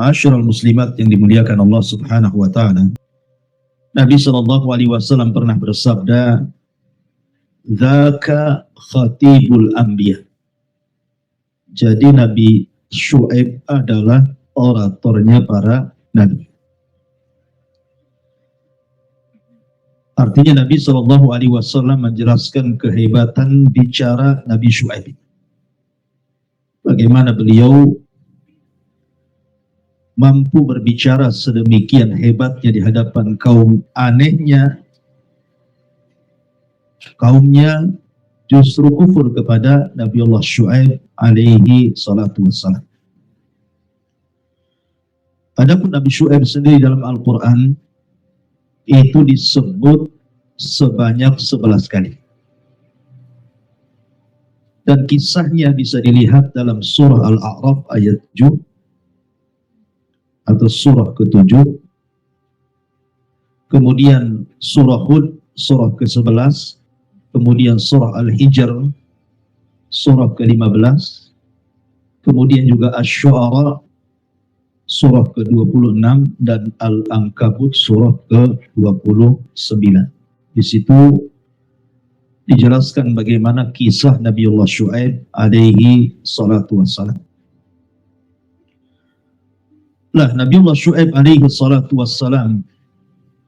Ma'asyiral muslimat yang dimuliakan Allah Subhanahu wa taala. Nabi sallallahu alaihi wasallam pernah bersabda, "Dzaka khatibul anbiya." Jadi Nabi Syuaib adalah oratornya para nabi. Artinya Nabi sallallahu alaihi wasallam menjelaskan kehebatan bicara Nabi Syuaib. Bagaimana beliau mampu berbicara sedemikian hebatnya di hadapan kaum anehnya. Kaumnya justru kufur kepada Nabi Allah Syuaib alaihi salatu wassalam. Adapun Nabi Syuaib sendiri dalam Al-Quran itu disebut sebanyak 11 kali. Dan kisahnya bisa dilihat dalam surah Al-A'raf ayat 7 atau surah ke-7, kemudian surah Hud surah ke-11, kemudian surah Al-Hijr surah ke-15, kemudian juga Asy-Syu'ara surah ke-26 dan Al-Ankabut surah ke-29. Di situ dijelaskan bagaimana kisah Nabiullah Syuaib alaihi salatu wassalam. Lah, Nabiullah Syuaib alaihi salatu wassalam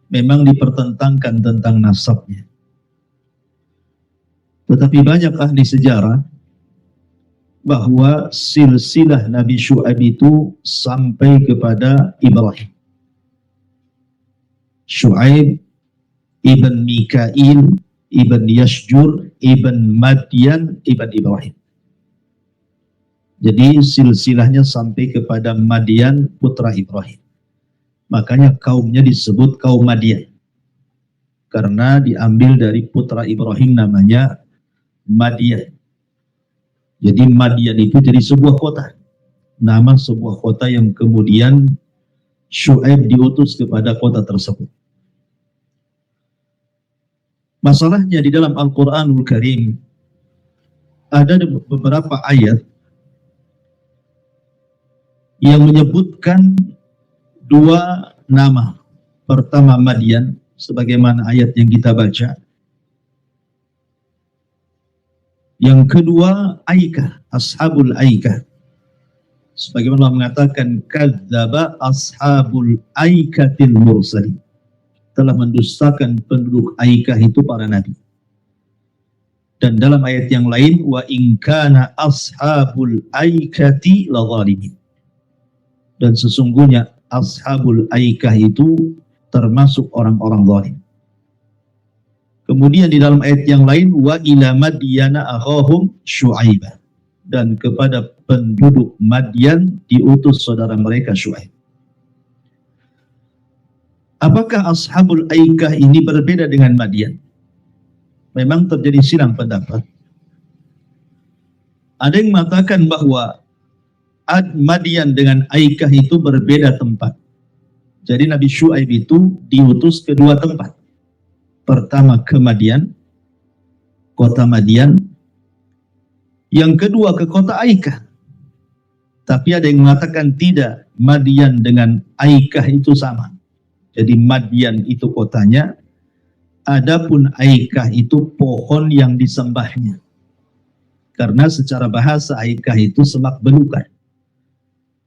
memang dipertentangkan tentang nasabnya. Tetapi banyak ahli sejarah bahwa silsilah Nabi Syuaib itu sampai kepada Ibrahim. Syuaib ibn Mikail ibn Yashjur ibn Madyan ibn Ibrahim. Jadi silsilahnya sampai kepada Madyan putra Ibrahim. Makanya kaumnya disebut kaum Madyan, karena diambil dari putra Ibrahim namanya Madyan. Jadi Madyan itu jadi sebuah kota, nama sebuah kota yang kemudian Syuaib diutus kepada kota tersebut. Masalahnya di dalam Al-Quranul Karim ada beberapa ayat yang menyebutkan dua nama. Pertama Madyan, sebagaimana ayat yang kita baca. Yang kedua Aikah, Ashabul Aikah. Sebagaimana Allah mengatakan, kadzdzaba ashabul aikatil mursalin. Telah mendustakan penduduk Aikah itu para nabi. Dan dalam ayat yang lain, wa in kana ashabul aikati ladzalimin. Dan sesungguhnya ashabul aikah itu termasuk orang-orang zalim. Kemudian di dalam ayat yang lain, wa ila madyana akhahum Syuaibah. Dan kepada penduduk Madyan diutus saudara mereka Syuaib. Apakah ashabul aikah ini berbeda dengan Madyan? Memang terjadi silang pendapat. Ada yang mengatakan bahwa Madyan dengan Aikah itu berbeda tempat. Jadi Nabi Syuaib itu diutus ke dua tempat. Pertama ke Madyan, kota Madyan. Yang kedua ke kota Aikah. Tapi ada yang mengatakan tidak, Madyan dengan Aikah itu sama. Jadi Madyan itu kotanya, adapun Aikah itu pohon yang disembahnya. Karena secara bahasa Aikah itu semak belukar.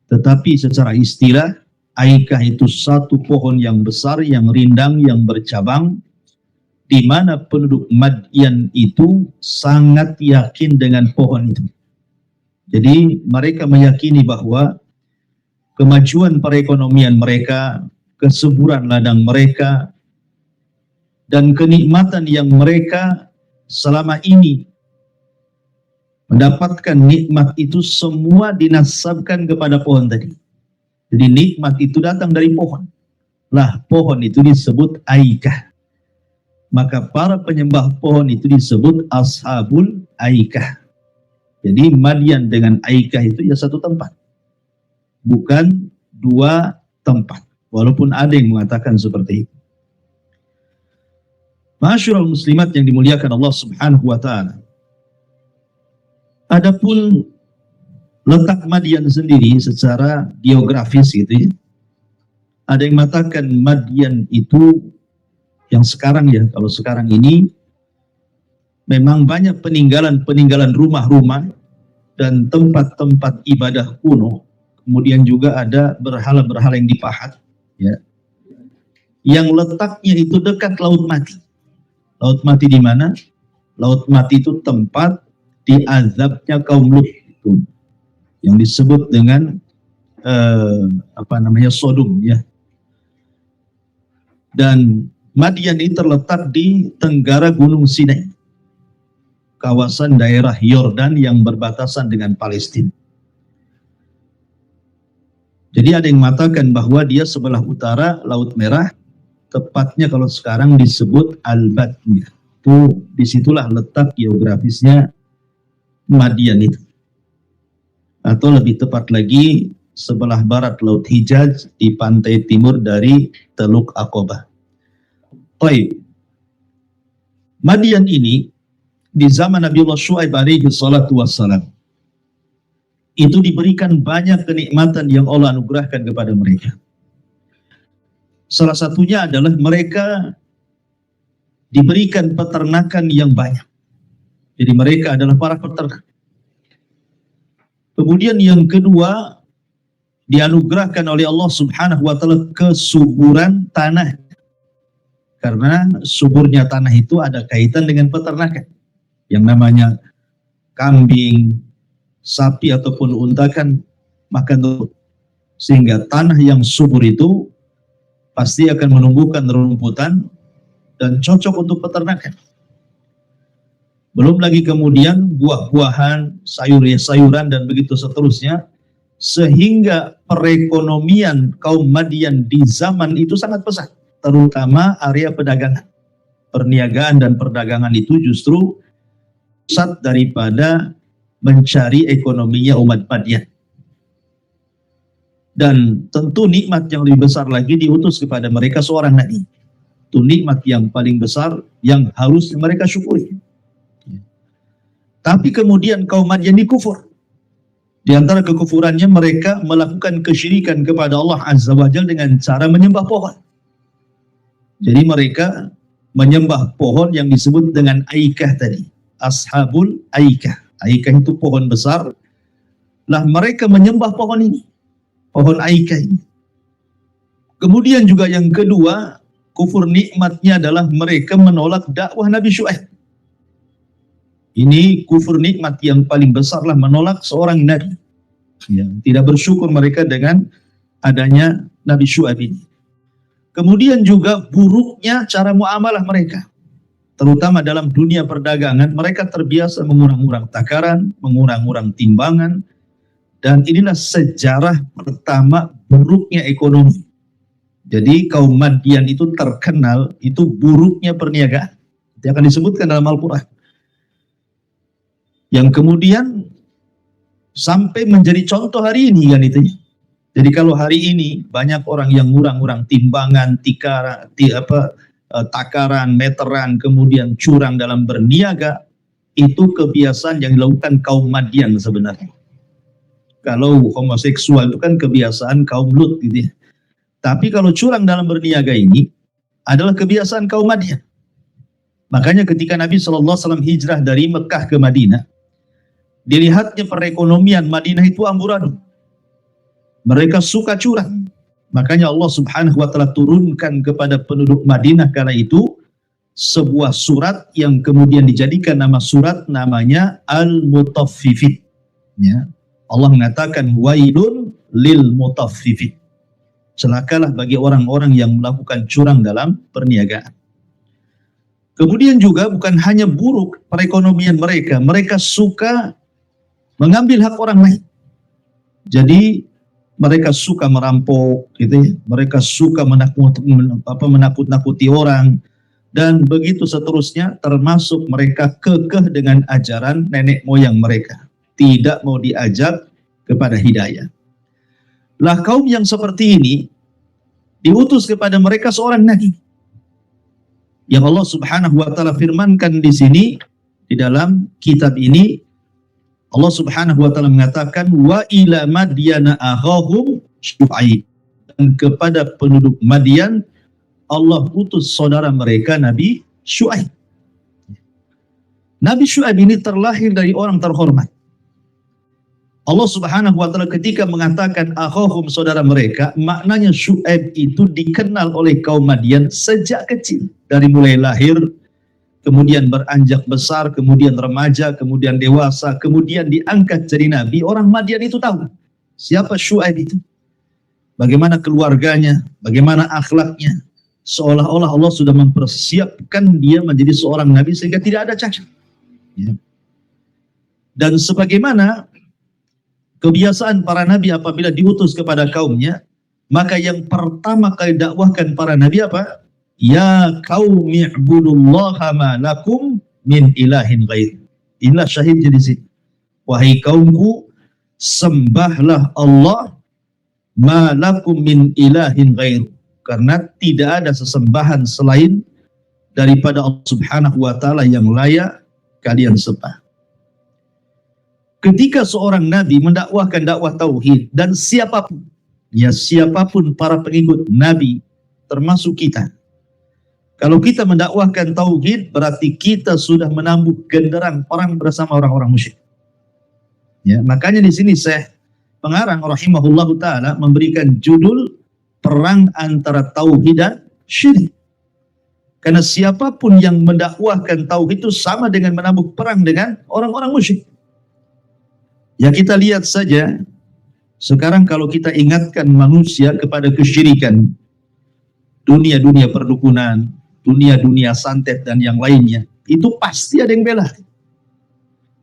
Tetapi secara istilah, Aikah itu satu pohon yang besar, yang rindang, yang bercabang, di mana penduduk Madyan itu sangat yakin dengan pohon itu. Jadi mereka meyakini bahwa kemajuan perekonomian mereka, kesuburan ladang mereka, dan kenikmatan yang mereka selama ini mendapatkan nikmat itu semua dinasabkan kepada pohon tadi. Jadi nikmat itu datang dari pohon. Lah, pohon itu disebut Aikah. Maka para penyembah pohon itu disebut ashabul Aikah. Jadi Madyan dengan Aikah itu ya satu tempat, bukan dua tempat. Walaupun ada yang mengatakan seperti itu. Ma'asyiral muslimat yang dimuliakan Allah Subhanahu wa taala. Adapun Letak Madian sendiri secara geografis gitu ya. Ada yang mengatakan Madian itu yang sekarang ya, kalau sekarang ini memang banyak peninggalan rumah-rumah dan tempat-tempat ibadah kuno. Kemudian juga ada berhala-berhala yang dipahat, ya, yang letaknya itu dekat Laut Mati. Laut Mati di mana? Laut Mati itu tempat diazabnya kaum Lut, itu yang disebut dengan Sodom, ya. Dan Madian ini terletak di tenggara Gunung Sinai, kawasan daerah Yordan yang berbatasan dengan Palestina. Jadi ada yang mengatakan bahwa dia sebelah utara Laut Merah, tepatnya kalau sekarang disebut Al-Batniyah. Itu disitulah letak geografisnya Madian itu. Atau lebih tepat lagi sebelah barat Laut Hijaz di pantai timur dari Teluk Aqabah. Baik. Madian ini di zaman Nabiullah Syuaib alaihi salatu wassalam itu diberikan banyak kenikmatan yang Allah anugerahkan kepada mereka. Salah satunya adalah mereka diberikan peternakan yang banyak. Jadi mereka adalah para peternak. Kemudian yang kedua, dianugerahkan oleh Allah Subhanahu wa taala kesuburan tanah. Karena suburnya tanah itu ada kaitan dengan peternakan. Yang namanya kambing, sapi ataupun unta kan makan rumput. Sehingga tanah yang subur itu pasti akan menumbuhkan rumputan dan cocok untuk peternakan. Belum lagi kemudian buah-buahan, sayuran dan begitu seterusnya. Sehingga perekonomian kaum Madian di zaman itu sangat pesat. Terutama area perdagangan. Perniagaan dan perdagangan itu justru pusat daripada mencari ekonominya umat Madian. Dan tentu nikmat yang lebih besar lagi diutus kepada mereka seorang nabi. Itu nikmat yang paling besar yang harus mereka syukuri. Tapi kemudian kaum Madian ini kufur. Di antara kekufurannya mereka melakukan kesyirikan kepada Allah Azza wa Jalla dengan cara menyembah pohon. Jadi mereka menyembah pohon yang disebut dengan Aikah tadi. Ashabul Aikah. Aikah itu pohon besar. Lah mereka menyembah pohon ini. Pohon Aikah ini. Kemudian juga yang kedua, kufur nikmatnya adalah mereka menolak dakwah Nabi Syuaib. Ini kufur nikmat yang paling besar lah, menolak seorang nabi. Ya, tidak bersyukur mereka dengan adanya Nabi Syuaib ini. Kemudian juga buruknya cara muamalah mereka. Terutama dalam dunia perdagangan, mereka terbiasa mengurang-urang takaran, mengurang-urang timbangan. Dan inilah sejarah pertama buruknya ekonomi. Jadi kaum Madian itu terkenal, itu buruknya perniagaan. Itu akan disebutkan dalam Al-Quran. Yang kemudian sampai menjadi contoh hari ini kan itu. Jadi kalau hari ini banyak orang yang ngurang-ngurang timbangan, takaran, meteran, kemudian curang dalam berniaga, itu kebiasaan yang dilakukan kaum Madian sebenarnya. Kalau homoseksual itu kan kebiasaan kaum Lut gitu ya. Tapi kalau curang dalam berniaga ini adalah kebiasaan kaum Madian. Makanya ketika Nabi SAW hijrah dari Mekah ke Madinah, dilihatnya perekonomian Madinah itu amburadul. Mereka suka curang. Makanya Allah Subhanahu wa taala turunkan kepada penduduk Madinah kala itu sebuah surat yang kemudian dijadikan nama surat namanya Al-Mutaffifin. Ya. Allah mengatakan wailun lil mutaffifin. Celakalah bagi orang-orang yang melakukan curang dalam perniagaan. Kemudian juga bukan hanya buruk perekonomian mereka, mereka suka mengambil hak orang lain. Jadi mereka suka merampok, gitu ya. Mereka suka menakut-nakuti orang, dan begitu seterusnya. Termasuk mereka kekeh dengan ajaran nenek moyang mereka, tidak mau diajak kepada hidayah. Lah kaum yang seperti ini diutus kepada mereka seorang nabi, yang Allah Subhanahu wa taala firmankan di sini di dalam kitab ini. Allah Subhanahu wa taala mengatakan wa ila madyana akhahum Syu'aib, dan kepada penduduk Madian Allah utus saudara mereka Nabi Syu'aib. Nabi Syu'aib ini terlahir dari orang terhormat. Allah Subhanahu wa taala ketika mengatakan akhahum, saudara mereka, maknanya Syu'aib itu dikenal oleh kaum Madian sejak kecil, dari mulai lahir, kemudian beranjak besar, kemudian remaja, kemudian dewasa, kemudian diangkat jadi nabi. Orang Madian itu tahu siapa Syu'aib itu, bagaimana keluarganya, bagaimana akhlaknya, seolah-olah Allah sudah mempersiapkan dia menjadi seorang nabi sehingga tidak ada cacat. Ya. Dan sebagaimana kebiasaan para nabi apabila diutus kepada kaumnya, maka yang pertama kali dakwahkan para nabi apa? Ya qaumi ibudullaha ma lakum min ilahin ghair. Inilah syahid jadi sini. Wahai kaumku, sembahlah Allah ma lakum min ilahin ghair. Karena tidak ada sesembahan selain daripada Allah Subhanahu wa taala yang layak kalian sembah. Ketika seorang nabi mendakwahkan dakwah tauhid, dan siapapun, ya siapapun para pengikut nabi termasuk kita, kalau kita mendakwahkan tauhid berarti kita sudah menambah genderang orang bersama orang-orang musyrik. Ya, makanya di sini Syekh pengarang rahimahullahu taala memberikan judul perang antara tauhid dan syirik. Karena siapapun yang mendakwahkan tauhid itu sama dengan menambah perang dengan orang-orang musyrik. Ya kita lihat saja sekarang kalau kita ingatkan manusia kepada kesyirikan, dunia-dunia perdukunan, dunia-dunia santet dan yang lainnya, itu pasti ada yang bela.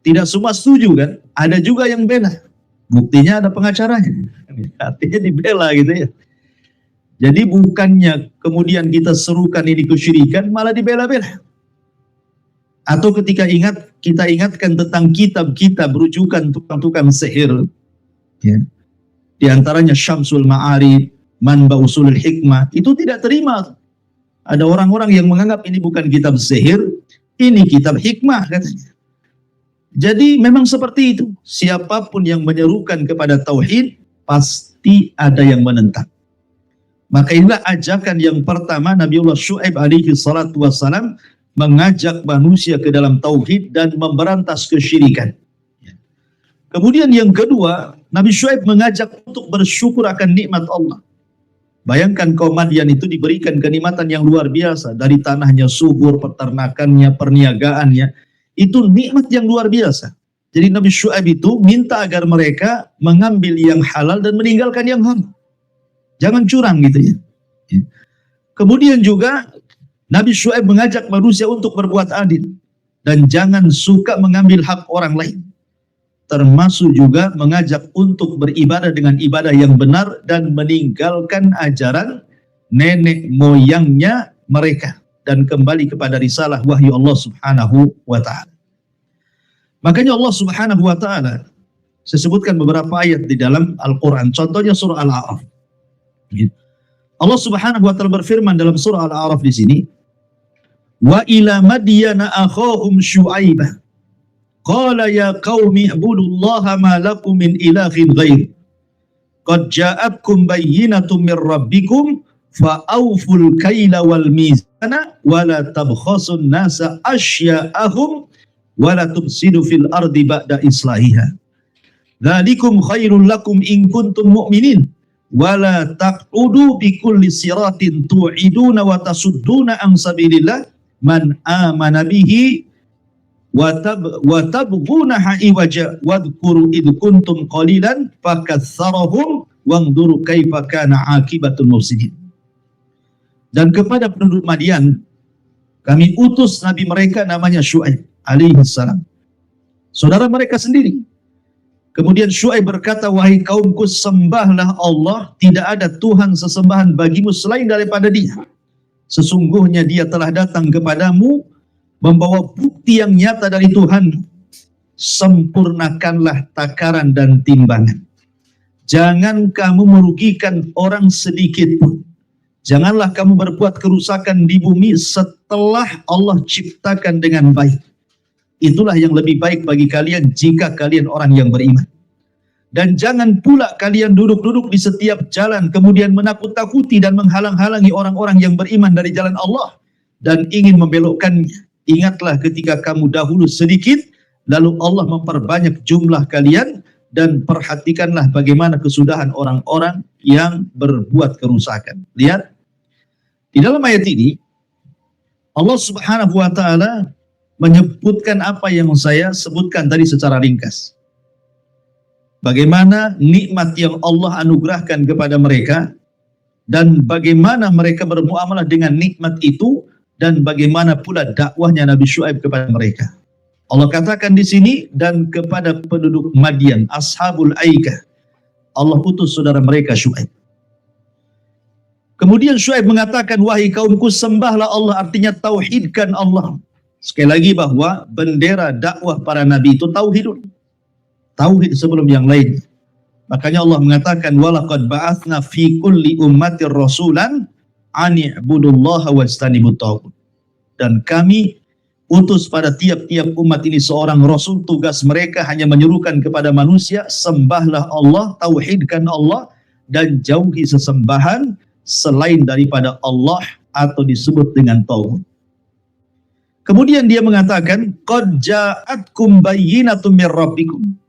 Tidak semua setuju kan? Ada juga yang bela. Buktinya ada pengacaranya. Artinya dibela gitu ya. Jadi bukannya kemudian kita serukan ini kesyirikan, malah dibela-bela. Atau ketika kita ingatkan tentang kitab-kitab rujukan tukang-tukang sihir, ya. Di antaranya Syamsul Ma'arif, Manba Usulul Hikmah, itu tidak terima. Ada orang-orang yang menganggap ini bukan kitab sihir, ini kitab hikmah katanya. Jadi memang seperti itu. Siapapun yang menyerukan kepada tauhid, pasti ada yang menentang. Maka inilah ajakan yang pertama Nabiullah Syu'aib alaihi salatu wassalam, mengajak manusia ke dalam tauhid dan memberantas kesyirikan. Kemudian yang kedua, Nabi Syu'aib mengajak untuk bersyukur akan nikmat Allah. Bayangkan kaum Madian itu diberikan kenikmatan yang luar biasa, dari tanahnya subur, peternakannya, perniagaannya, itu nikmat yang luar biasa. Jadi Nabi Syu'aib itu minta agar mereka mengambil yang halal dan meninggalkan yang haram. Jangan curang gitu ya. Kemudian juga Nabi Syu'aib mengajak manusia untuk berbuat adil dan jangan suka mengambil hak orang lain. Termasuk juga mengajak untuk beribadah dengan ibadah yang benar dan meninggalkan ajaran nenek moyangnya mereka dan kembali kepada risalah wahyu Allah Subhanahu wa taala. Makanya Allah Subhanahu wa taala, saya sebutkan beberapa ayat di dalam Al-Qur'an, contohnya surah Al-A'raf. Allah Subhanahu wa taala berfirman dalam surah Al-A'raf di sini, wa ila madyana akhahum Syu'aibah qala ya qaumi ibudullaha ma lakum min ilahin ghair qad ja'atkum bayyinatun min rabbikum fa awful kaila wal mizana wa la tabkhasun nasa asya'ahum wa la tufsidu fil ardi ba'da islahiha dzalikum khairul lakum in kuntum mu'minin wa la taqudu bi kulli siratin tu'iduna wa tasudduna an sabilillah man amana bihi wa tabghunaha iwaja wadhkuru id kuntum qalilan fakatsarahum wangduru kaifa kana akibatul mufsidin. Dan kepada penduduk Madian kami utus nabi mereka namanya Syu'aib alaihi salam, saudara mereka sendiri. Kemudian Syu'aib berkata, wahai kaumku, sembahlah Allah, tidak ada Tuhan sesembahan bagimu selain daripada Dia. Sesungguhnya Dia telah datang kepadamu membawa bukti yang nyata dari Tuhan. Sempurnakanlah takaran dan timbangan. Jangan kamu merugikan orang sedikit pun. Janganlah kamu berbuat kerusakan di bumi setelah Allah ciptakan dengan baik. Itulah yang lebih baik bagi kalian jika kalian orang yang beriman. Dan jangan pula kalian duduk-duduk di setiap jalan kemudian menakut-takuti dan menghalang-halangi orang-orang yang beriman dari jalan Allah dan ingin membelokkannya. Ingatlah ketika kamu dahulu sedikit, lalu Allah memperbanyak jumlah kalian, dan perhatikanlah bagaimana kesudahan orang-orang yang berbuat kerusakan. Lihat, di dalam ayat ini Allah Subhanahu wa taala menyebutkan apa yang saya sebutkan tadi secara ringkas. Bagaimana nikmat yang Allah anugerahkan kepada mereka, dan bagaimana mereka bermuamalah dengan nikmat itu, dan bagaimana pula dakwahnya Nabi Syuaib kepada mereka. Allah katakan di sini, dan kepada penduduk Madian, ashabul Aikah, Allah utus saudara mereka Syuaib. Kemudian Syuaib mengatakan, wahai kaumku, sembahlah Allah, artinya tauhidkan Allah. Sekali lagi bahwa bendera dakwah para nabi itu tauhid. Tauhid sebelum yang lain. Makanya Allah mengatakan, walaqad ba'atsna fi kulli ummatir rasulan an i'budullaha wajtanibut taghut. Dan kami utus pada tiap-tiap umat ini seorang rasul, tugas mereka hanya menyerukan kepada manusia, sembahlah Allah, tauhidkan Allah, dan jauhi sesembahan selain daripada Allah atau disebut dengan tauhid. Kemudian dia mengatakan, qad ja'atkum bayyinatun mir rabbikum.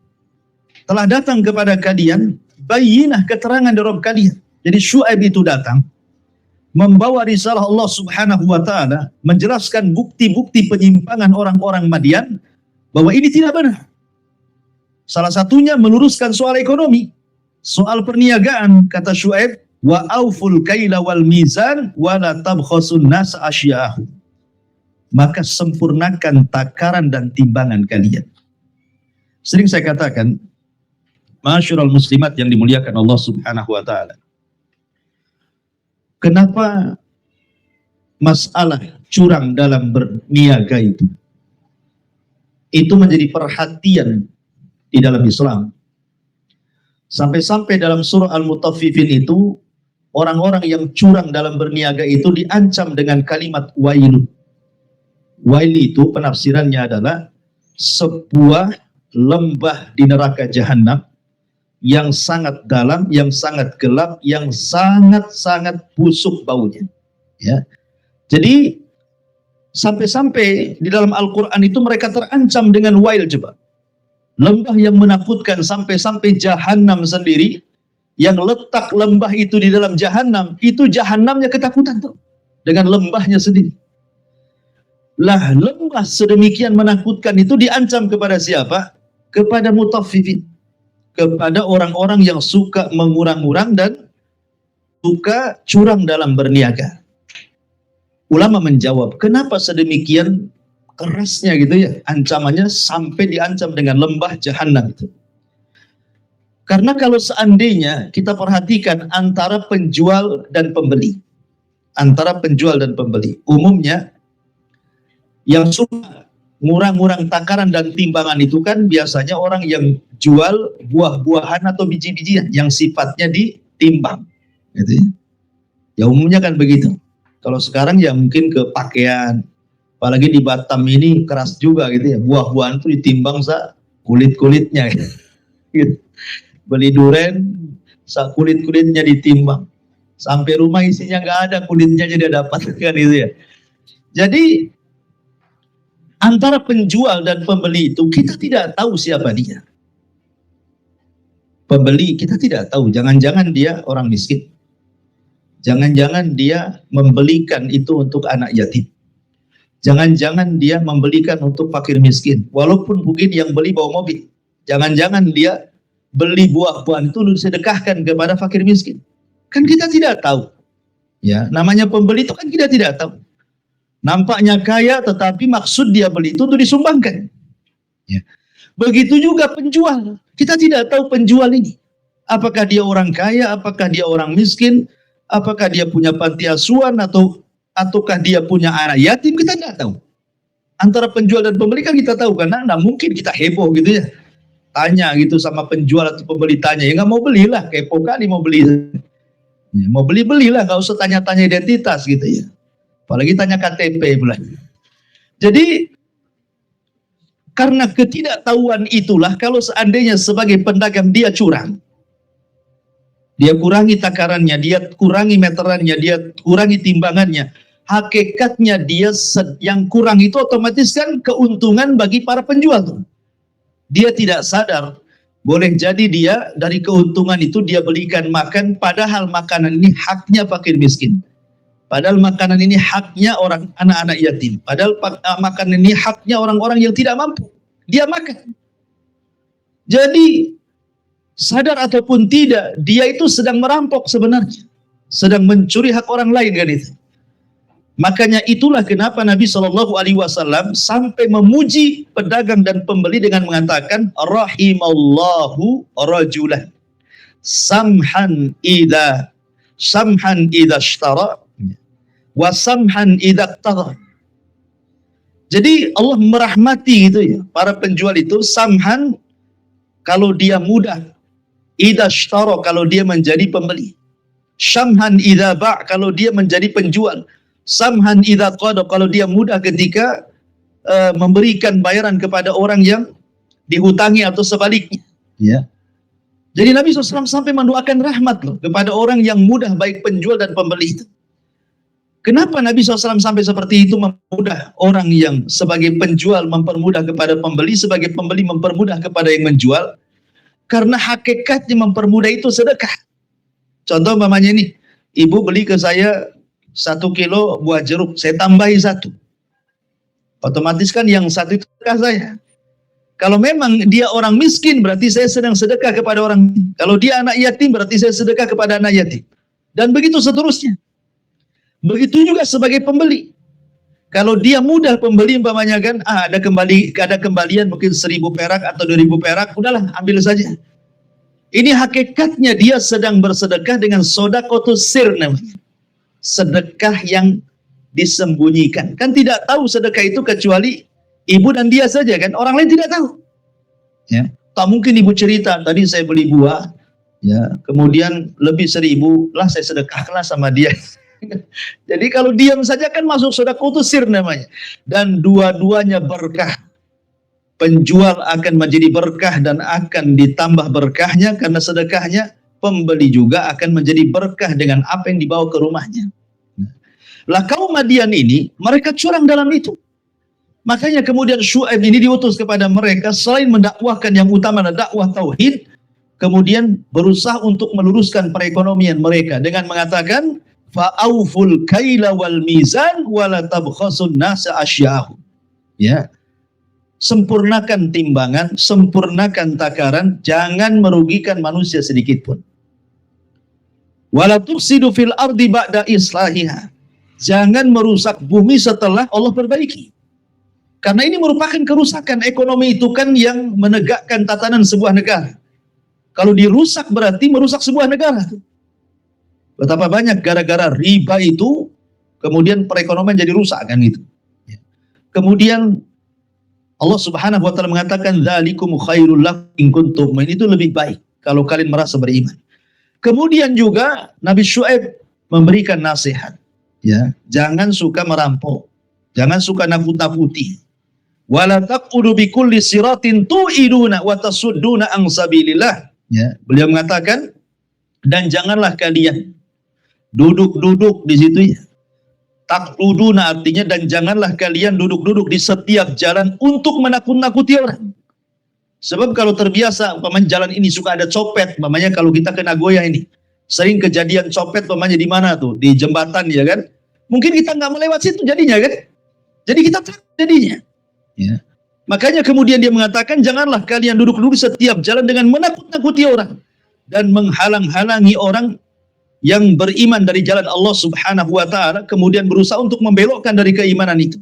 Telah datang kepada kalian bayyinah, keterangan dari Rabb kalian. Jadi Syuaib itu datang membawa risalah Allah Subhanahu wa taala, menjelaskan bukti-bukti penyimpangan orang-orang Madian bahwa ini tidak benar. Salah satunya meluruskan soal ekonomi, soal perniagaan. Kata Syuaib, wa auful kaila wal mizan wa la tabkhasun nas asya'ahum. Maka sempurnakan takaran dan timbangan kalian. Sering saya katakan, Ma'asyiral muslimat yang dimuliakan Allah Subhanahu wa taala, kenapa masalah curang dalam berniaga itu menjadi perhatian di dalam Islam. Sampai-sampai dalam surah Al-Mutaffifin itu, orang-orang yang curang dalam berniaga itu diancam dengan kalimat wailun. Wail itu penafsirannya adalah sebuah lembah di neraka jahanam yang sangat dalam, yang sangat gelap, yang sangat-sangat busuk baunya. Ya. Jadi sampai-sampai di dalam Al-Quran itu mereka terancam dengan wail. Coba, lembah yang menakutkan, sampai-sampai jahanam sendiri yang letak lembah itu di dalam jahanam, itu jahanamnya ketakutan tuh dengan lembahnya sendiri. Lah, lembah sedemikian menakutkan itu diancam kepada siapa? Kepada mutaffifin, kepada orang-orang yang suka mengurang-urang dan suka curang dalam berniaga. Ulama menjawab, kenapa sedemikian kerasnya gitu ya ancamannya, sampai diancam dengan lembah jahanam itu? Karena kalau seandainya kita perhatikan antara penjual dan pembeli, umumnya yang suka ngurang-ngurang takaran dan timbangan itu kan biasanya orang yang jual buah-buahan atau biji-bijian yang sifatnya ditimbang, gitu ya. Ya umumnya kan begitu. Kalau sekarang ya mungkin ke pakaian, apalagi di Batam ini keras juga gitu ya, buah-buahan itu ditimbang kulit-kulitnya gitu. Beli duren, kulit-kulitnya ditimbang, sampai rumah isinya nggak ada, kulitnya jadi dapat kan itu ya. Jadi antara penjual dan pembeli itu kita tidak tahu siapa dia. Pembeli kita tidak tahu, jangan-jangan dia orang miskin, jangan-jangan dia membelikan itu untuk anak yatim, jangan-jangan dia membelikan untuk fakir miskin, walaupun mungkin yang beli bawa mobil, jangan-jangan dia beli buah-buahan itu disedekahkan kepada fakir miskin. Kan kita tidak tahu. Ya, namanya pembeli itu kan kita tidak tahu. Nampaknya kaya, tetapi maksud dia beli itu untuk disumbangkan. Ya. Begitu juga penjual. Kita tidak tahu penjual ini. Apakah dia orang kaya, apakah dia orang miskin, apakah dia punya panti asuhan, ataukah dia punya anak yatim, kita tidak tahu. Antara penjual dan pembeli kan kita tahu, karena nggak mungkin kita heboh gitu ya. Tanya gitu sama penjual atau pembeli, tanya, ya nggak mau belilah, kepo kali mau beli. Ya, mau belilah, nggak usah tanya-tanya identitas gitu ya. Apalagi tanya KTP pula. Jadi Karena ketidaktahuan itulah kalau seandainya sebagai pedagang dia curang, dia kurangi takarannya, dia kurangi meterannya, dia kurangi timbangannya, hakikatnya dia yang kurang itu otomatis kan keuntungan bagi para penjual. Dia tidak sadar, boleh jadi dia dari keuntungan itu dia belikan makan, padahal makanan ini haknya fakir miskin. Padahal makanan ini haknya orang anak-anak yatim. Padahal makanan ini haknya orang-orang yang tidak mampu. Dia makan. Jadi sadar ataupun tidak, dia itu sedang merampok sebenarnya. Sedang mencuri hak orang lain kan itu. Makanya itulah kenapa Nabi SAW sampai memuji pedagang dan pembeli dengan mengatakan rahimallahu rajulan samhan idza ishtara wa samhan idza iqtada. Jadi Allah merahmati gitu ya para penjual itu, samhan kalau dia mudah, idza ishtara kalau dia menjadi pembeli, samhan idza ba' kalau dia menjadi penjual, samhan idza qada kalau dia mudah ketika memberikan bayaran kepada orang yang dihutangi atau sebaliknya. Ya. Jadi Nabi SAW sampai mendoakan rahmat loh kepada orang yang mudah, baik penjual dan pembeli itu. Kenapa Nabi SAW sampai seperti itu, memudah orang yang sebagai penjual mempermudah kepada pembeli, sebagai pembeli mempermudah kepada yang menjual? Karena hakikatnya mempermudah itu sedekah. Contoh umpamanya ini, ibu beli ke saya 1 kilo buah jeruk, saya tambahi 1. Otomatis kan yang 1 itu sedekah saya. Kalau memang dia orang miskin, berarti saya sedang sedekah kepada orang. Kalau dia anak yatim, berarti saya sedekah kepada anak yatim. Dan begitu seterusnya. Begitu juga sebagai pembeli. Kalau dia mudah pembeli umpamanya kan, ada kembalian mungkin 1.000 perak atau 2.000 perak, udahlah ambil saja. Ini hakikatnya dia sedang bersedekah dengan sodakotus sir namanya. Sedekah yang disembunyikan. Kan tidak tahu sedekah itu kecuali ibu dan dia saja kan, orang lain tidak tahu. Ya, tak mungkin ibu cerita, tadi saya beli buah, ya, kemudian lebih 1.000 lah saya sedekahlah sama dia. Jadi kalau diam saja kan masuk sodakotus sir namanya. Dan dua-duanya berkah. Penjual akan menjadi berkah dan akan ditambah berkahnya karena sedekahnya. Pembeli juga akan menjadi berkah dengan apa yang dibawa ke rumahnya. Lah kaum Madian ini, mereka curang dalam itu. Makanya kemudian Syuaib ini diutus kepada mereka, selain mendakwahkan yang utama adalah dakwah tauhid, kemudian berusaha untuk meluruskan perekonomian mereka dengan mengatakan fa'auful kaila wal mizan wala tabkhasun nasa asya'ahum. Ya. Sempurnakan timbangan, sempurnakan takaran, jangan merugikan manusia sedikit pun. Wala tufsidu fil ardi ba'da islahiha. Jangan merusak bumi setelah Allah perbaiki. Karena ini merupakan kerusakan ekonomi, itu kan yang menegakkan tatanan sebuah negara. Kalau dirusak berarti merusak sebuah negara. Betapa banyak gara-gara riba itu kemudian perekonomian jadi rusak kan gitu. Kemudian Allah Subhanahu wa taala mengatakan dzalikum khairul lakum in kuntum mu'minin, itu lebih baik kalau kalian merasa beriman. Kemudian juga Nabi Syuaib memberikan nasihat, ya, jangan suka merampok, jangan suka nakut-nakuti. Wala taqudu bikulli siratin tu'iduna wa tasudduna an sabilillah. Ya, beliau mengatakan, dan janganlah kalian duduk-duduk di situ ya. Taquduna artinya dan janganlah kalian duduk-duduk di setiap jalan untuk menakut-nakuti orang. Sebab kalau terbiasa umpamanya jalan ini suka ada copet, umpamanya kalau kita ke Nagoya ini sering kejadian copet umpamanya di mana tuh? Di jembatan ya kan? Mungkin kita nggak melewat situ jadinya kan? Jadi kita takut jadinya. Ya. Makanya kemudian dia mengatakan janganlah kalian duduk-duduk setiap jalan dengan menakut-nakuti orang dan menghalang-halangi orang yang beriman dari jalan Allah Subhanahu wa taala, kemudian berusaha untuk membelokkan dari keimanan itu.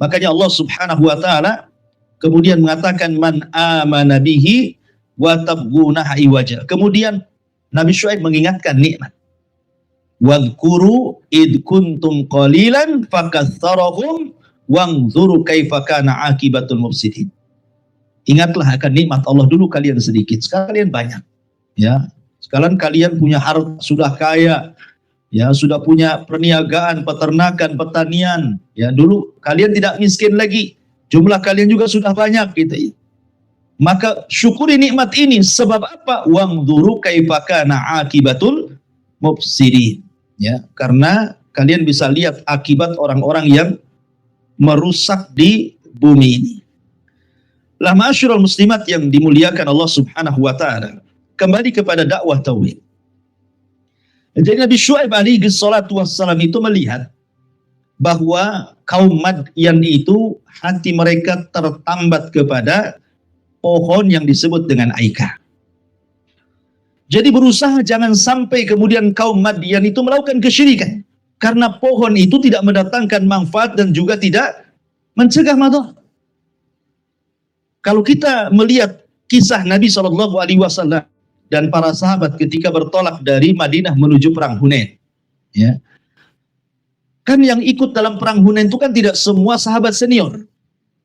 Makanya Allah Subhanahu wa taala kemudian mengatakan man amana bihi wa tabghuna iwaja. Kemudian Nabi Syuaib mengingatkan nikmat. Wadhkuru id kuntum qalilan fakatsarahum wanzuru kaifa kana akibatul mufsidin. Ingatlah akan nikmat Allah dulu kalian sedikit, sekarang kalian banyak. Ya, sekarang kalian punya harta, sudah kaya, ya, sudah punya perniagaan, peternakan, pertanian. Ya, dulu kalian tidak miskin lagi. Jumlah kalian juga sudah banyak gitu ya. Maka syukuri nikmat ini. Sebab apa? Wangduru kaifa kana akibatul mufsidin. Ya, karena kalian bisa lihat akibat orang-orang yang merusak di bumi ini. Lah ma'asyiral muslimat yang dimuliakan Allah Subhanahu wa taala. Kembali kepada dakwah tauhid. Jadi Nabi Syuaib alaihi salatu wassalam itu melihat bahwa kaum Madyan itu hati mereka tertambat kepada pohon yang disebut dengan Aikah. Jadi berusaha jangan sampai kemudian kaum Madyan itu melakukan kesyirikan. Karena pohon itu tidak mendatangkan manfaat dan juga tidak mencegah madarat. Kalau kita melihat kisah Nabi SAW dan para sahabat ketika bertolak dari Madinah menuju perang Hunain, ya, kan yang ikut dalam perang Hunain itu kan tidak semua sahabat senior.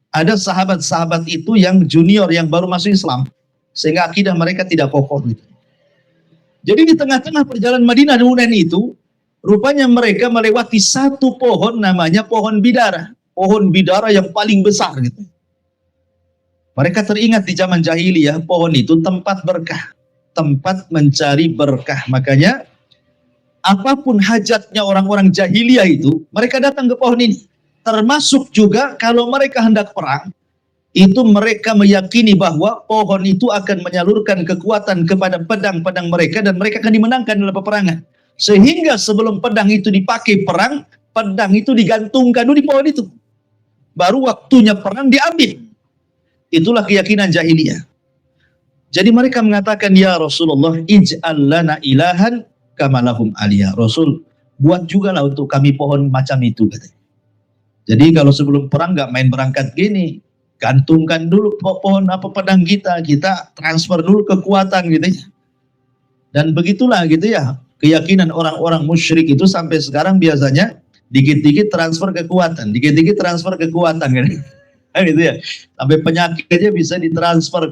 Ada sahabat-sahabat itu yang junior yang baru masuk Islam, sehingga akidah mereka tidak kokoh. Gitu. Jadi di tengah-tengah perjalanan Madinah dan Hunain itu, rupanya mereka melewati satu pohon namanya pohon bidara. Pohon bidara yang paling besar gitu. Mereka teringat di zaman jahiliyah, pohon itu tempat berkah, tempat mencari berkah. Makanya apapun hajatnya orang-orang jahiliyah itu, mereka datang ke pohon ini. Termasuk juga kalau mereka hendak perang, itu mereka meyakini bahwa pohon itu akan menyalurkan kekuatan kepada pedang-pedang mereka dan mereka akan dimenangkan dalam peperangan. Sehingga sebelum pedang itu dipakai perang, pedang itu digantungkan dulu di pohon itu. Baru waktunya perang diambil. Itulah keyakinan jahiliyah. Jadi mereka mengatakan, ya Rasulullah, ij'al lana ilahan kama lahum aliyah. Rasul, buat juga lah untuk kami pohon macam itu, katanya. Jadi kalau sebelum perang nggak main berangkat gini, gantungkan dulu pohon apa pedang kita transfer dulu kekuatan gitu ya. Dan begitulah gitu ya, keyakinan orang-orang musyrik itu sampai sekarang biasanya dikit-dikit transfer kekuatan, dikit-dikit transfer kekuatan kan. Gitu ya, sampai penyakitnya bisa ditransfer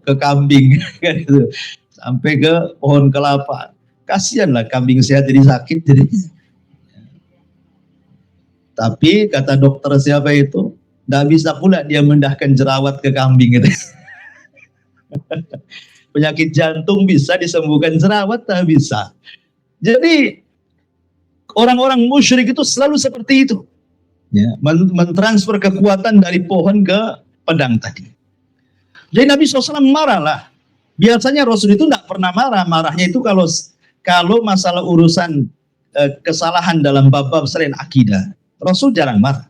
ke kambing kan gitu, sampai ke pohon kelapa. Kasihan lah kambing sehat jadi sakit jadi. Tapi kata dokter siapa itu, nggak bisa pula dia mendahkan jerawat ke kambing gitu. Penyakit jantung bisa disembuhkan jerawat, tak bisa. Jadi orang-orang musyrik itu selalu seperti itu. Ya, mentransfer kekuatan dari pohon ke pedang tadi. Jadi Nabi SAW marah lah. Biasanya Rasul itu tidak pernah marah. Marahnya itu kalau masalah urusan kesalahan dalam bab-bab selain akidah, Rasul jarang marah.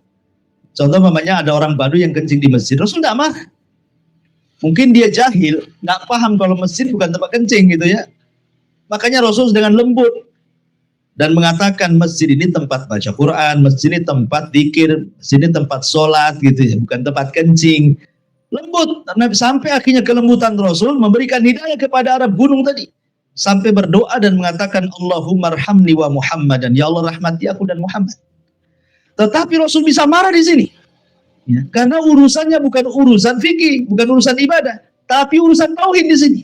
Contoh namanya ada orang Badui yang kencing di masjid, Rasul tidak marah. Mungkin dia jahil, nggak paham kalau masjid bukan tempat kencing gitu ya. Makanya Rasul dengan lembut dan mengatakan masjid ini tempat baca Quran, masjid ini tempat zikir, masjid ini tempat sholat gitu ya, bukan tempat kencing. Lembut, sampai akhirnya kelembutan Rasul memberikan hidayah kepada Arab gunung tadi. Sampai berdoa dan mengatakan Allahumma arhamni wa Muhammadan, ya Allah rahmati aku dan Muhammad. Tetapi Rasul bisa marah di sini. Ya, karena urusannya bukan urusan fikih, bukan urusan ibadah, tapi urusan tauhid di sini.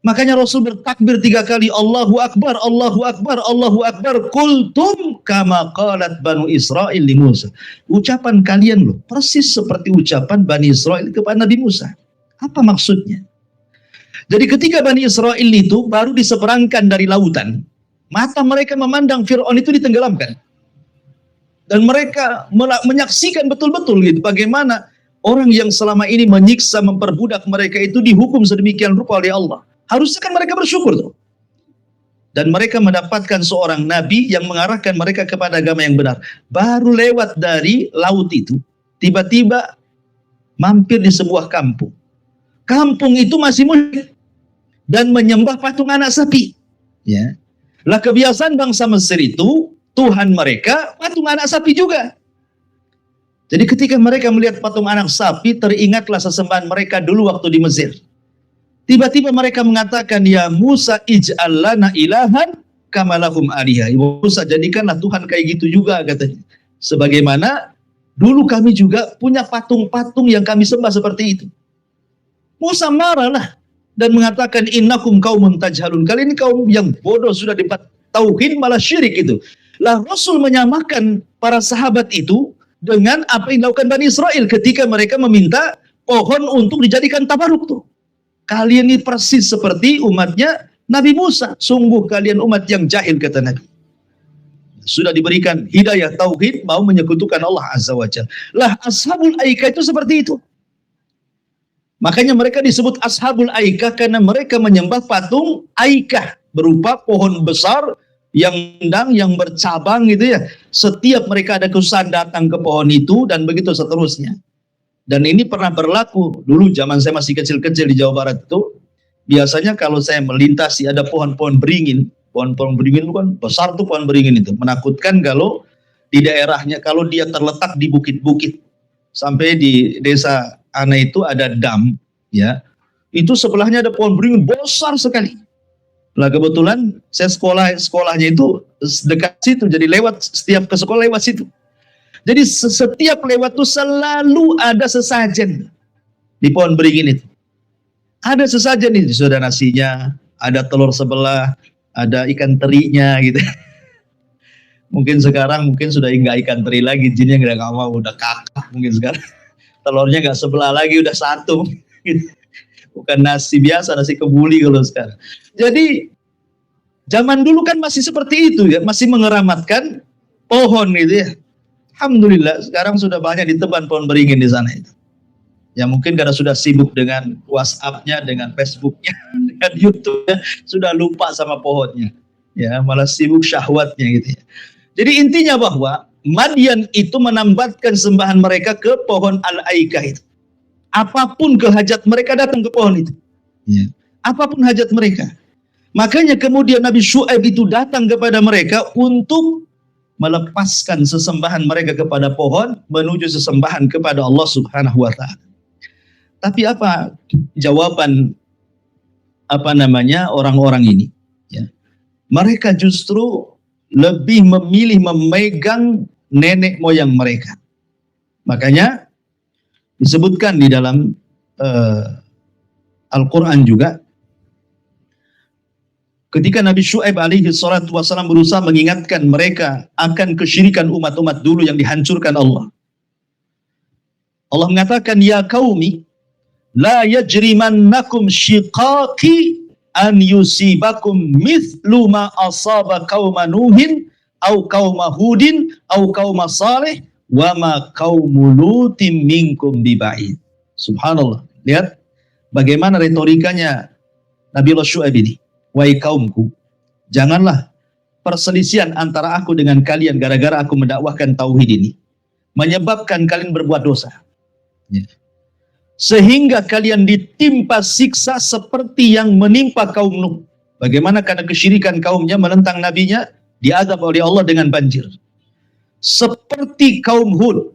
Makanya Rasul bertakbir 3 kali, Allahu Akbar, Allahu Akbar, Allahu Akbar. Kultum kama qalat Banu Israel li Musa. Ucapan kalian loh, persis seperti ucapan Bani Israel kepada Nabi Musa. Apa maksudnya? Jadi ketika Bani Israel itu baru diseberangkan dari lautan, mata mereka memandang Fir'aun itu ditenggelamkan. Dan mereka menyaksikan betul-betul gitu, bagaimana orang yang selama ini menyiksa, memperbudak mereka itu dihukum sedemikian rupa oleh Allah. Harusnya kan mereka bersyukur tuh. Dan mereka mendapatkan seorang nabi yang mengarahkan mereka kepada agama yang benar. Baru lewat dari laut itu, tiba-tiba mampir di sebuah kampung. Kampung itu masih musyrik dan menyembah patung anak sapi. Ya. Lah kebiasaan bangsa Mesir itu, Tuhan mereka patung anak sapi juga. Jadi ketika mereka melihat patung anak sapi, teringatlah sesembahan mereka dulu waktu di Mesir. Tiba-tiba mereka mengatakan, ya Musa ij'al lana ilahan kama lahum alihah. Musa, jadikanlah Tuhan kayak gitu juga katanya. Sebagaimana dulu kami juga punya patung-patung yang kami sembah seperti itu. Musa marahlah dan mengatakan innakum qaumun tajhalun. Kalian ini kaum yang bodoh, sudah dapat tauhid malah syirik itu. Lah Rasul menyamakan para sahabat itu dengan apa yang dilakukan Bani Israel ketika mereka meminta pohon untuk dijadikan tabaruk tuh. Kalian ini persis seperti umatnya Nabi Musa. Sungguh kalian umat yang jahil, kata Nabi. Sudah diberikan hidayah tauhid, mau menyekutukan Allah Azza wa Jalla. Lah ashabul aikah itu seperti itu. Makanya mereka disebut ashabul aikah karena mereka menyembah patung aikah berupa pohon besar yang bercabang gitu ya. Setiap mereka ada kesusahan datang ke pohon itu dan begitu seterusnya. Dan ini pernah berlaku dulu zaman saya masih kecil-kecil di Jawa Barat itu. Biasanya kalau saya melintasi ada pohon-pohon beringin. Pohon-pohon beringin itu kan besar tuh pohon beringin itu. Menakutkan kalau di daerahnya, kalau dia terletak di bukit-bukit. Sampai di desa Ana itu ada dam, ya. Itu sebelahnya ada pohon beringin besar sekali. Lah kebetulan saya sekolahnya itu dekat situ. Jadi lewat setiap ke sekolah lewat situ. Jadi setiap lewat tuh selalu ada sesajen di pohon beringin itu. Ada sesajen itu, sudah nasinya, ada telur sebelah, ada ikan terinya gitu. Mungkin sekarang sudah nggak ikan teri lagi, jinnya nggak mau, udah kakak mungkin sekarang. Telurnya nggak sebelah lagi, udah satu. Gitu. Bukan nasi biasa, nasi kebuli kalau sekarang. Jadi zaman dulu kan masih seperti itu ya, masih mengeramatkan pohon gitu ya. Alhamdulillah sekarang sudah banyak diteban pohon beringin di sana itu. Ya mungkin karena sudah sibuk dengan WhatsApp-nya, dengan Facebook-nya, dengan YouTube-nya, sudah lupa sama pohonnya. Ya, malah sibuk syahwatnya gitu ya. Jadi intinya bahwa Madian itu menambatkan sembahan mereka ke pohon Al-Aikah itu. Apapun kehajat mereka datang ke pohon itu. Ya. Apapun hajat mereka. Makanya kemudian Nabi Syuaib itu datang kepada mereka untuk melepaskan sesembahan mereka kepada pohon menuju sesembahan kepada Allah Subhanahu wa taala. Tapi apa jawaban orang-orang ini ya. Mereka justru lebih memilih memegang nenek moyang mereka. Makanya disebutkan di dalam Al-Qur'an juga ketika Nabi Syuaib alaihi salatu wassalam berusaha mengingatkan mereka akan kesyirikan umat-umat dulu yang dihancurkan Allah. Allah mengatakan, ya qaumi la yajrimannakum syiqaqi an yusibakum mithlu ma asaba qauma Nuhin au qauma Hudin au qauma Saleh wa ma qaumu Lutin minkum biba'id. Subhanallah. Lihat bagaimana retorikanya Nabi Allah Syuaib ini. Wahai kaumku, janganlah perselisihan antara aku dengan kalian gara-gara aku mendakwahkan tauhid ini menyebabkan kalian berbuat dosa. Ya. Sehingga kalian ditimpa siksa seperti yang menimpa kaum Nuh. Bagaimana karena kesyirikan kaumnya menentang nabinya, diazab oleh Allah dengan banjir. Seperti kaum Hud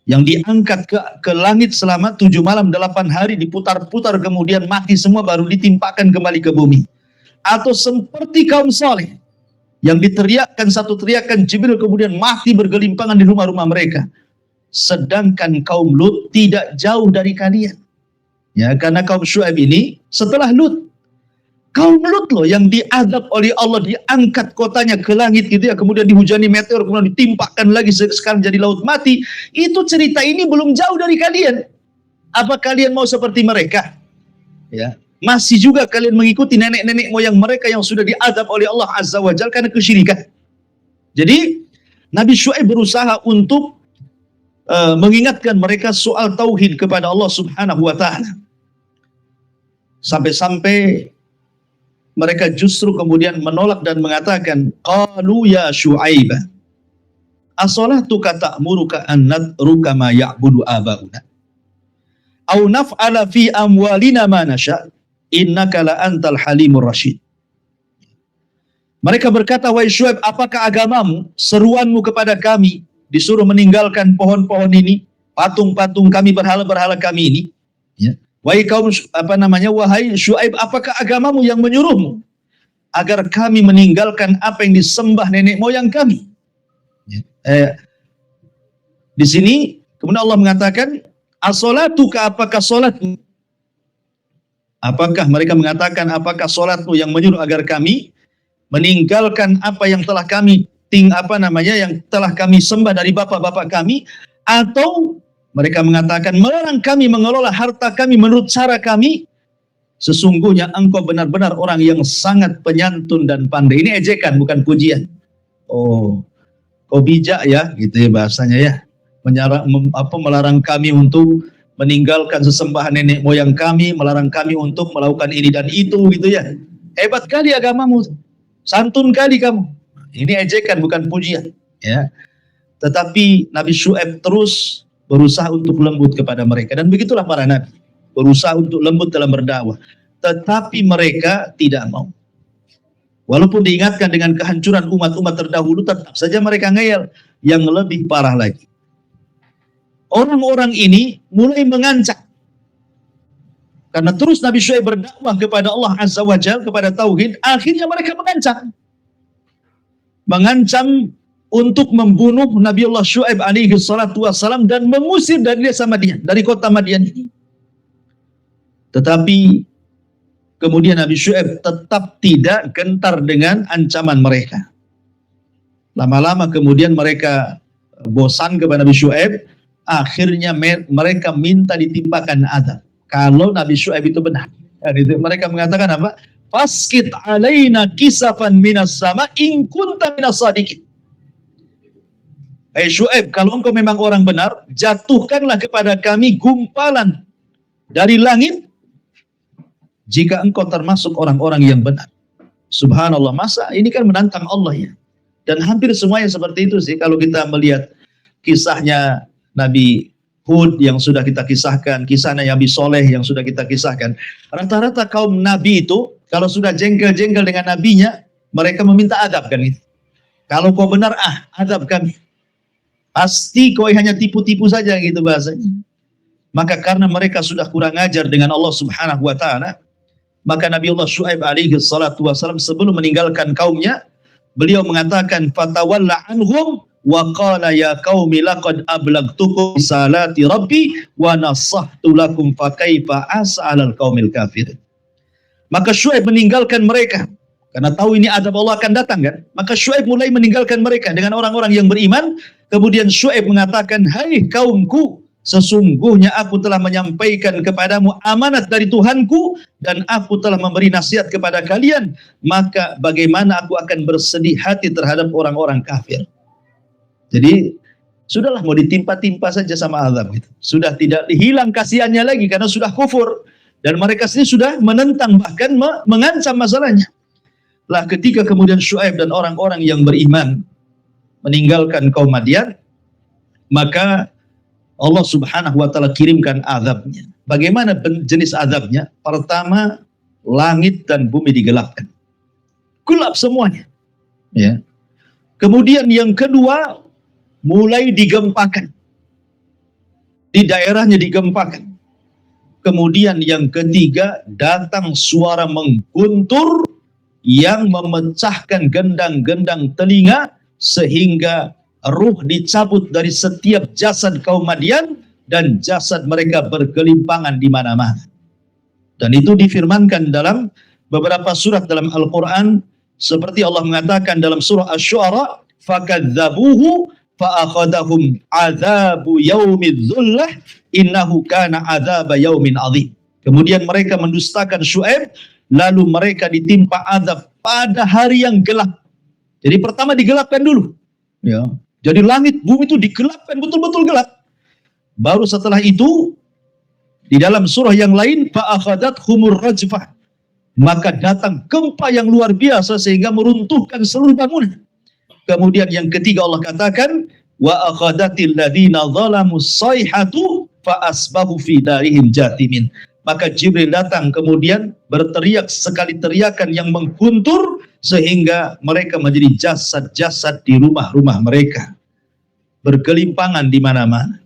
yang diangkat ke langit selama 7 malam 8 hari, diputar-putar kemudian mati semua baru ditimpakan kembali ke bumi. Atau seperti kaum Saleh yang diteriakkan satu teriakan Jibril kemudian mati bergelimpangan di rumah-rumah mereka. Sedangkan kaum Lut tidak jauh dari kalian. Ya, karena kaum Syuaib ini setelah Lut, kaum Lut loh yang diazab oleh Allah, diangkat kotanya ke langit gitu ya, kemudian dihujani meteor, kemudian ditimpakan lagi sekarang jadi laut mati. Itu cerita ini belum jauh dari kalian. Apa kalian mau seperti mereka? Ya. Masih juga kalian mengikuti nenek-nenek moyang mereka yang sudah diazab oleh Allah Azza wa Jalla karena kesyirikan. Jadi Nabi Syuaib berusaha untuk mengingatkan mereka soal tauhid kepada Allah Subhanahu wa taala. Sampai-sampai mereka justru kemudian menolak dan mengatakan, qalu ya Syuaib, as-salatuka ta'muruka an nadruka ma ya'budu abauna au naf'ala fi amwalina ma nasha' innaka la antal halimur rasyid. Mereka berkata, wahai Syuaib, apakah agamamu, seruanmu kepada kami disuruh meninggalkan pohon-pohon ini, patung-patung kami, berhala-berhala kami ini? Ya. Wahai kaum wahai Syuaib, apakah agamamu yang menyuruhmu agar kami meninggalkan apa yang disembah nenek moyang kami? Ya. Di sini kemudian Allah mengatakan, as-salatuka, apakah salatmu? Apakah mereka mengatakan, apakah salatmu yang menyuruh agar kami meninggalkan apa yang telah kami yang telah kami sembah dari bapak-bapak kami, Atau mereka mengatakan, melarang kami mengelola harta kami menurut cara kami. Sesungguhnya engkau benar-benar orang yang sangat penyantun dan pandai. Ini ejekan, bukan pujian. Oh, kau bijak ya, gitu ya bahasanya ya. Melarang kami untuk meninggalkan sesembahan nenek moyang kami, melarang kami untuk melakukan ini dan itu, gitu ya. Hebat kali agamamu, santun kali kamu. Ini ejekan, bukan pujian, ya. Tetapi Nabi Syuaib terus berusaha untuk lembut kepada mereka, dan begitulah para nabi, berusaha untuk lembut dalam berdakwah. Tetapi mereka tidak mau. Walaupun diingatkan dengan kehancuran umat-umat terdahulu, tetap saja mereka ngeyel. Yang lebih parah lagi, orang-orang ini mulai mengancam. Karena terus Nabi Syuaib berdakwah kepada Allah Azza wa Jalla, kepada tauhid, akhirnya mereka mengancam. Mengancam untuk membunuh Nabiullah Syuaib alaihi salatu wassalam dan mengusir dari desa Madian, dari kota Madian ini. Tetapi kemudian Nabi Syuaib tetap tidak gentar dengan ancaman mereka. Lama-lama kemudian mereka bosan kepada Nabi Syuaib, akhirnya mereka minta ditimpakan azab. Kalau Nabi Syuaib itu benar. Mereka mengatakan apa? Fasqit alaina kisafan minas sama in kunta minas sadiqin. Hai Syuaib, kalau engkau memang orang benar, jatuhkanlah kepada kami gumpalan dari langit jika engkau termasuk orang-orang yang benar. Subhanallah, masa ini kan menantang Allah ya. Dan hampir semuanya seperti itu sih, kalau kita melihat kisahnya Nabi Hud yang sudah kita kisahkan, kisahnya Nabi Soleh yang sudah kita kisahkan. Rata-rata kaum Nabi itu, kalau sudah jengkel-jengkel dengan nabinya, mereka meminta adab kan itu. Kalau kau benar, adab kami. Pasti kau hanya tipu-tipu saja gitu bahasanya. Maka karena mereka sudah kurang ajar dengan Allah Subhanahu wa ta'ala, maka Nabiullah Syuaib alaihi salatu wassalam sebelum meninggalkan kaumnya, beliau mengatakan fatawalla anhum wa qala ya qaumi laqad ablagtukum risalati rabbi wa nassahtu lakum fa kaifa as'alal qaumil kafirin. Maka Syuaib meninggalkan mereka karena tahu ini adab Allah akan datang kan. Maka Syuaib mulai meninggalkan mereka dengan orang-orang yang beriman. Kemudian Syuaib mengatakan, hai kaumku, sesungguhnya aku telah menyampaikan kepadamu amanat dari Tuhanku dan aku telah memberi nasihat kepada kalian, maka bagaimana aku akan bersedih hati terhadap orang-orang kafir. Jadi sudahlah, mau ditimpa-timpa saja sama azab gitu. Sudah tidak hilang kasihannya lagi karena sudah kufur dan mereka sendiri sudah menentang, bahkan mengancam masalahnya. Lah ketika kemudian Syuaib dan orang-orang yang beriman meninggalkan kaum Madian, maka Allah Subhanahu wa ta'ala kirimkan azabnya. Bagaimana jenis azabnya? Pertama, langit dan bumi digelapkan. Gelap semuanya. Ya. Kemudian yang kedua, mulai digempakan. Di daerahnya digempakan. Kemudian yang ketiga, datang suara mengguntur yang memecahkan gendang-gendang telinga sehingga ruh dicabut dari setiap jasad kaum Madian dan jasad mereka bergelimpangan di mana-mana. Dan itu difirmankan dalam beberapa surat dalam Al-Quran, seperti Allah mengatakan dalam surah Asy-Syu'ara, fakadzabuhu fa'akhadahum adzabu yaumidz dzullah innahu kana adzaba yaumin adzim. Kemudian mereka mendustakan Syuaib, lalu mereka ditimpa azab pada hari yang gelap. Jadi pertama digelapkan dulu. Ya. Jadi langit, bumi itu digelapkan, betul-betul gelap. Baru setelah itu, di dalam surah yang lain, fa'akhadatkumur rajfah. Maka datang gempa yang luar biasa sehingga meruntuhkan seluruh bangunan. Kemudian yang ketiga Allah katakan, wa akhadatil ladzina zalamus sayhatu fa asbahu fi darihim jathimin. Maka Jibril datang kemudian berteriak sekali teriakan yang mengguntur sehingga mereka menjadi jasad-jasad di rumah-rumah mereka, bergelimpangan di mana-mana.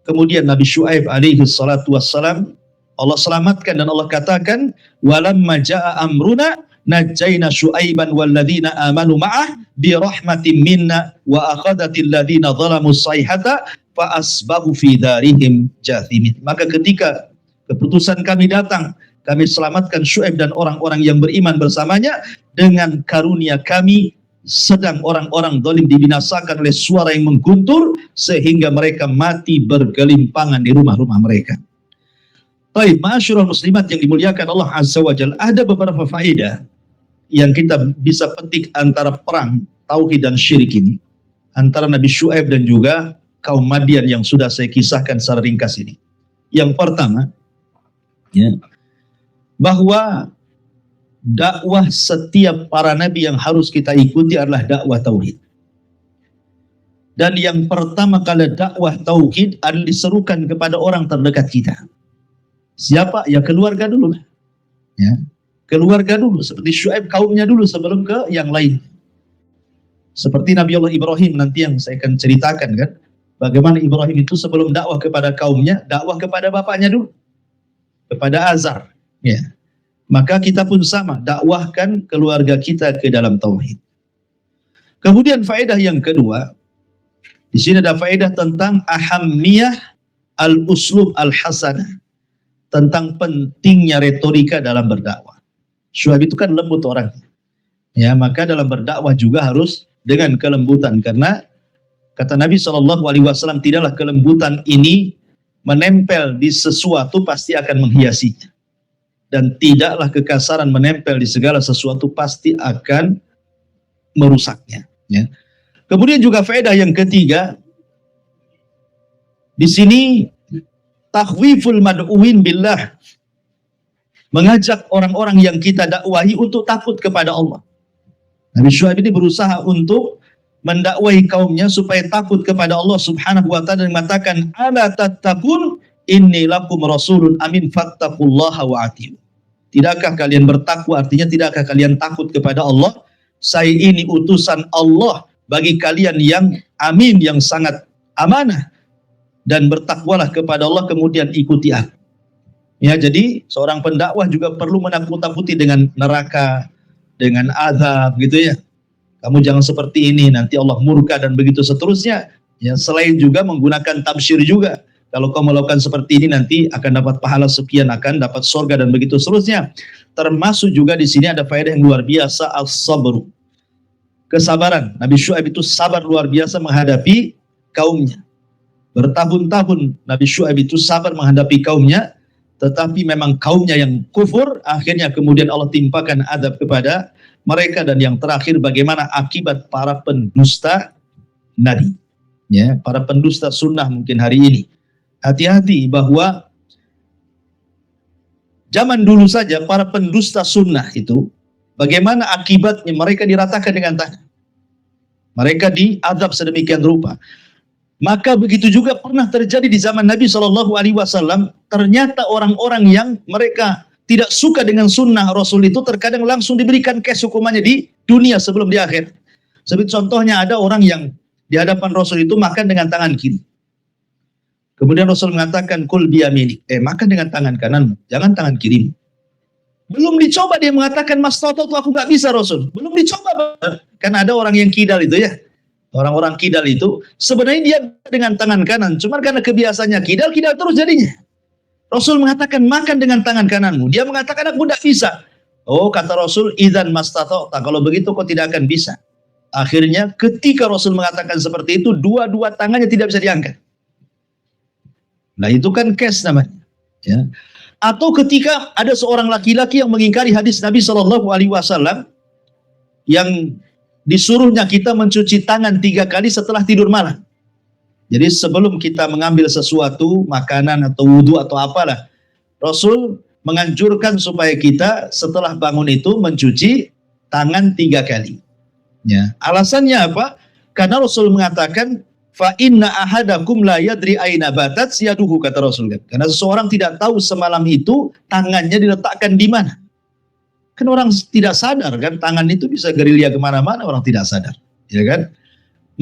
Kemudian Nabi Syuaib alaihi salatu wassalam Allah selamatkan dan Allah katakan, walamma jaa amruna najjayna Syuaiban walladzina amanu ma'ah bi rahmatin minna wa akhadatil ladzina zalamus sayhata fa asbahu fi darihim jathimin. Maka ketika keputusan kami datang, kami selamatkan Syuaib dan orang-orang yang beriman bersamanya dengan karunia kami, sedang orang-orang zalim dibinasakan oleh suara yang mengguntur sehingga mereka mati bergelimpangan di rumah-rumah mereka. Baik, ma'asyiral muslimat yang dimuliakan Allah Azza wa Jalla, ada beberapa faedah yang kita bisa petik antara perang tauhid dan syirik ini, antara Nabi Syuaib dan juga kaum Madian yang sudah saya kisahkan secara ringkas ini. Yang pertama, ya, bahwa dakwah setiap para nabi yang harus kita ikuti adalah dakwah tauhid. Dan yang pertama kali dakwah tauhid adalah diserukan kepada orang terdekat kita. Siapa? Ya keluarga dulu. Ya, keluarga dulu. Seperti Syuaib kaumnya dulu sebelum ke yang lain. Seperti Nabi Allah Ibrahim nanti yang saya akan ceritakan kan. Bagaimana Ibrahim itu sebelum dakwah kepada kaumnya, dakwah kepada bapaknya dulu. Kepada Azar. Ya. Maka kita pun sama, dakwahkan keluarga kita ke dalam tauhid. Kemudian faedah yang kedua, di sini ada faedah tentang ahammiyah al-uslub al-hasanah, tentang pentingnya retorika dalam berdakwah. Syuaib itu kan lembut orangnya. Ya, maka dalam berdakwah juga harus dengan kelembutan, karena kata Nabi SAW, tidaklah kelembutan ini menempel di sesuatu pasti akan menghiasinya. Dan tidaklah kekasaran menempel di segala sesuatu pasti akan merusaknya. Ya. Kemudian juga faedah yang ketiga, di sini takhwiful mad'uwin billah, mengajak orang-orang yang kita dakwahi untuk takut kepada Allah. Nabi Syuaib ini berusaha untuk mendakwahi kaumnya supaya takut kepada Allah Subhanahu wa taala, dan mengatakan ala tattaqun inni lakum rasulun amin fattaqullaha wa atiiun. Tidakkah kalian bertakwa, artinya tidakkah kalian takut kepada Allah? Saya ini utusan Allah bagi kalian yang amin, yang sangat amanah, dan bertakwalah kepada Allah, kemudian ikuti aku. Ya, jadi seorang pendakwah juga perlu menakut-takuti dengan neraka, dengan azab gitu ya. Kamu jangan seperti ini, nanti Allah murka dan begitu seterusnya. Ya, selain juga menggunakan tabsyir juga. Kalau kau melakukan seperti ini nanti akan dapat pahala sekian, akan dapat surga dan begitu seterusnya. Termasuk juga di sini ada faedah yang luar biasa, as-sabru. Kesabaran. Nabi Syuaib itu sabar luar biasa menghadapi kaumnya. Bertahun-tahun Nabi Syuaib itu sabar menghadapi kaumnya, tetapi memang kaumnya yang kufur, akhirnya kemudian Allah timpakan adab kepada mereka. Dan yang terakhir, bagaimana akibat para pendusta Nabi, ya, para pendusta sunnah mungkin hari ini. Hati-hati bahwa zaman dulu saja para pendusta sunnah itu, bagaimana akibatnya, mereka diratakan dengan tanah. Mereka diadab sedemikian rupa. Maka begitu juga pernah terjadi di zaman Nabi SAW. Ternyata orang-orang yang mereka tidak suka dengan sunnah Rasul itu terkadang langsung diberikan kes hukumannya di dunia sebelum di akhir. Seperti contohnya ada orang yang di hadapan Rasul itu makan dengan tangan kiri. Kemudian Rasul mengatakan kul biyaminik, makan dengan tangan kananmu, jangan tangan kirimu. Belum dicoba dia mengatakan mas toto aku nggak bisa Rasul. Belum dicoba. Karena ada orang yang kidal itu ya. Orang-orang kidal itu sebenarnya dia dengan tangan kanan, cuma karena kebiasaannya kidal terus jadinya. Rasul mengatakan makan dengan tangan kananmu, dia mengatakan aku tidak bisa. Oh, kata Rasul, idzan mastata'ta, kalau begitu kau tidak akan bisa. Akhirnya ketika Rasul mengatakan seperti itu, dua-dua tangannya tidak bisa diangkat. Nah, itu kan kes namanya. Ya. Atau ketika ada seorang laki-laki yang mengingkari hadis Nabi SAW yang disuruhnya kita mencuci tangan 3 kali setelah tidur malam. Jadi sebelum kita mengambil sesuatu, makanan atau wudhu atau apalah, Rasul menganjurkan supaya kita setelah bangun itu mencuci tangan 3 kali. Ya. Alasannya apa? Karena Rasul mengatakan fa inna ahadakum la yadri aina batat yaduhu, kata Rasul. Karena seseorang tidak tahu semalam itu tangannya diletakkan di mana. Kan orang tidak sadar kan, tangan itu bisa gerilya kemana-mana, orang tidak sadar, ya kan?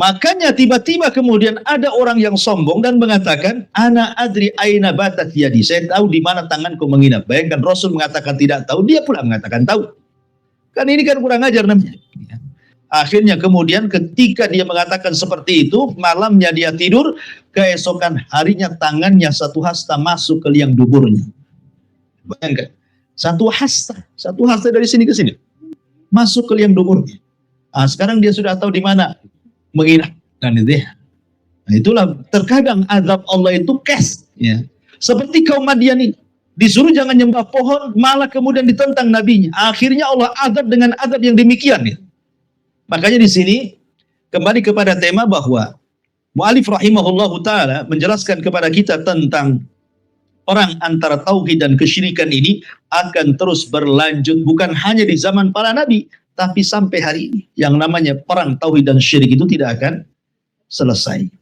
Makanya tiba-tiba kemudian ada orang yang sombong dan mengatakan, ana adri aina batat yadi, saya tahu di mana tanganku menginap. Bayangkan Rasul mengatakan tidak tahu, dia pula mengatakan tahu. Kan ini kan kurang ajar namanya. Akhirnya kemudian ketika dia mengatakan seperti itu, malamnya dia tidur, keesokan harinya tangannya satu hasta masuk ke liang duburnya. Bayangkan. Satu hasta dari sini ke sini, masuk ke liang duburnya. Sekarang dia sudah tahu di mana menginapkan itu ya. Nah, itulah terkadang azab Allah itu kes, ya. Seperti kaum Madian ini, disuruh jangan nyembah pohon, malah kemudian ditentang nabinya. Akhirnya Allah azab dengan azab yang demikian, ya. Makanya di sini kembali kepada tema bahwa mu'alif rahimahullahu ta'ala menjelaskan kepada kita tentang perang antara tauhid dan kesyirikan ini akan terus berlanjut, bukan hanya di zaman para nabi, tapi sampai hari ini. Yang namanya perang tauhid dan syirik itu tidak akan selesai.